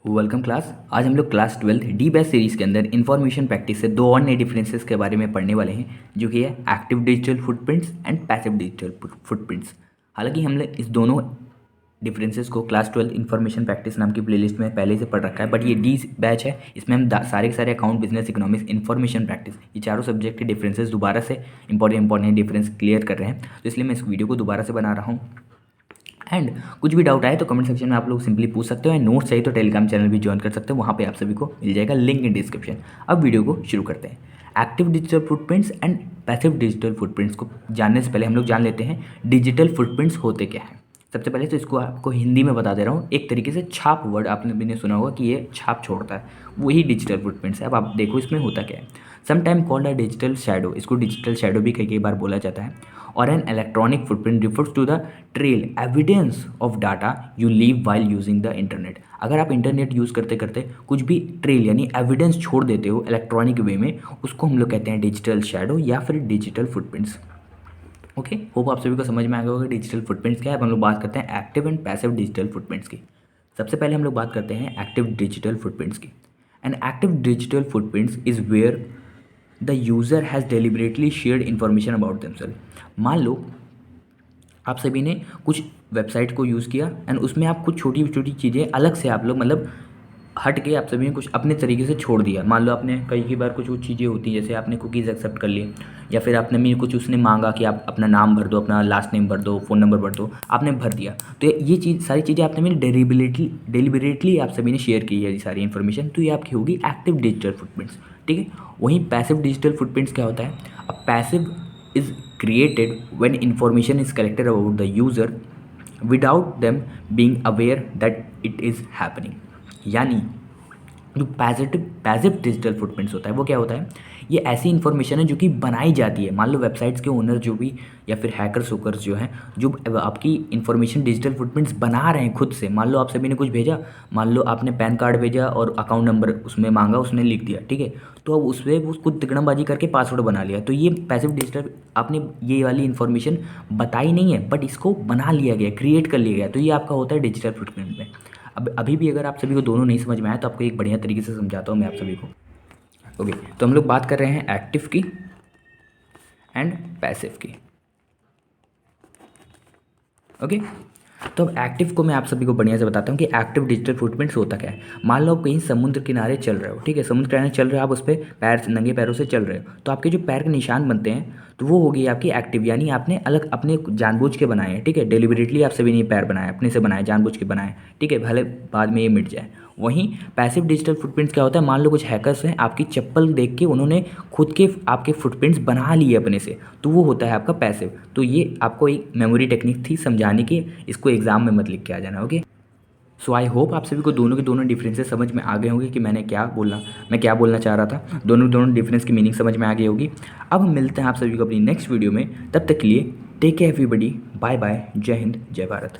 Welcome class. आज हम लोग क्लास 12 डी बैच सीरीज़ के अंदर इन्फॉर्मेशन प्रैक्टिस से दो और नए डिफरेंसेस के बारे में पढ़ने वाले हैं, जो कि है active digital footprints and passive digital footprints. हालांकि हमने इस दोनों डिफरेंसेस को क्लास 12 इन्फॉर्मेशन प्रैक्टिस नाम की प्लेलिस्ट में पहले से पढ़ रखा है, बट ये डी बैच है, इसमें हम सारे के सारे account, business, economics, information practice, ये चारों सब्जेक्ट के डिफरेंसेस दोबारा से इंपॉर्टेंट डिफरेंस क्लियर कर रहे हैं। तो इसलिए मैं इस वीडियो को दोबारा से बना रहा हूँ। एंड कुछ भी डाउट आए तो कमेंट सेक्शन में आप लोग सिंपली पूछ सकते हो। एंड नोट्स चाहिए तो टेलीग्राम चैनल भी ज्वाइन कर सकते हो, वहाँ पे आप सभी को मिल जाएगा लिंक इन डिस्क्रिप्शन। अब वीडियो को शुरू करते हैं। Active digital footprints and passive digital footprints को जानने से पहले हम लोग जान लेते हैं डिजिटल फुटप्रिंट्स होते क्या हैं। सबसे पहले तो इसको आपको हिंदी में बता दे रहा हूँ। एक तरीके से छाप वर्ड आपने भी सुना होगा कि ये छाप छोड़ता है, वही डिजिटल फुटप्रिंट्स है। अब आप देखो इसमें होता क्या है। Sometime called a digital shadow, इसको डिजिटल शैडो भी कई बार बोला जाता है। और an electronic footprint refers to the trail evidence of data you leave while using the internet. अगर आप इंटरनेट यूज़ करते करते कुछ भी ट्रेल यानी एविडेंस छोड़ देते हो इलेक्ट्रॉनिक वे में, उसको हम लोग कहते हैं डिजिटल शैडो या फिर डिजिटल फुटप्रिंट्स। ओके, होप आप सभी को समझ में आ गया होगा डिजिटल फुटप्रिंट्स क्या है। अब हम लोग बात करते हैं active and passive digital footprints की। सबसे पहले हम लोग बात करते हैं एक्टिव डिजिटल फुटप्रिंट्स की। And active digital footprints is where the user has deliberately shared information about themself. मान लो आप सभी ने कुछ वेबसाइट को यूज़ किया एंड उसमें आप कुछ छोटी छोटी चीज़ें अलग से आप लोग मतलब हट के आप सभी ने कुछ अपने तरीके से छोड़ दिया। मान लो आपने कई बार कुछ चीज़ें होती हैं, जैसे आपने कुकीज़ एक्सेप्ट कर ली, या फिर आपने में कुछ उसने मांगा कि आप अपना नाम भर दो, अपना लास्ट नेम भर दो, फ़ोन नंबर भर दो, आपने भर दिया। तो ये चीज़ सारी चीज़ें आपने मैंने डेलिबरेटली आप सभी ने शेयर की है ये सारी इन्फॉर्मेशन, तो ये आपकी होगी एक्टिव डिजिटल फुटप्रिंट्स। ठीक है। वहीं पैसिव डिजिटल फुटप्रिंट्स क्या होता है। अब passive is created when information is collected about the user without them being aware that it is happening. यानी जो पैसिव डिजिटल फुटप्रिंट्स होता है वो क्या होता है, ये ऐसी इन्फॉर्मेशन है जो कि बनाई जाती है। मान लो वेबसाइट्स के ओनर जो भी या फिर हैकर्स होकर्स जो हैं, जो आपकी इन्फॉर्मेशन डिजिटल फुटप्रिंट्स बना रहे हैं खुद से। मान लो आप सभी ने कुछ भेजा, मान लो आपने पैन कार्ड भेजा और अकाउंट नंबर उसमें मांगा, उसने लिख दिया, ठीक है। तो अब उसमें वो कुछ तिकड़मबाजी करके पासवर्ड बना लिया। तो ये पैसिव डिजिटल, आपने ये वाली इन्फॉर्मेशन बताई नहीं है बट इसको बना लिया गया, क्रिएट कर लिया गया, तो ये आपका होता है डिजिटल फुटप्रिंट में। अब अभी भी अगर आप सभी को दोनों नहीं समझ में आया तो आपको एक बढ़िया तरीके से समझाता हूँ मैं आप सभी को। ओके, तो हम लोग बात कर रहे हैं एक्टिव की एंड पैसिव की। ओके, तो अब एक्टिव को मैं आप सभी को बढ़िया से बताता हूँ कि एक्टिव डिजिटल फुटप्रिंट्स होता क्या है। मान लो आप कहीं समुद्र किनारे चल रहे हो, ठीक है, समुद्र किनारे चल रहे हो, आप उस पर पैर नंगे पैरों से चल रहे हो, तो आपके जो पैर के निशान बनते हैं तो वो होगी आपकी एक्टिव, यानी आपने अलग अपने जानबूझ के बनाए हैं। ठीक है, डेलिबरेटली आप सभी ने पैर बनाए, अपने से बनाए, जानबूझ के बनाए, ठीक है, भले बाद में ये मिट जाए। वहीं पैसिव डिजिटल फुटप्रिंट्स क्या होता है, मान लो कुछ हैकर्स हैं, आपकी चप्पल देख के उन्होंने खुद के आपके फुटप्रिंट्स बना लिए अपने से, तो वो होता है आपका पैसिव। तो ये आपको एक मेमोरी टेक्निक थी समझाने की, इसको एग्जाम में मत लिख के आ जाना। ओके, सो आई होप आप सभी को दोनों के दोनों डिफरेंसेस समझ में आ गए होंगे कि मैं क्या बोलना चाह रहा था। दोनों डिफरेंस की मीनिंग समझ में आ गई होगी। अब हम मिलते हैं आप सभी को अपनी नेक्स्ट वीडियो में, तब तक के लिए take care everybody, bye bye, Jai Hind, जय भारत।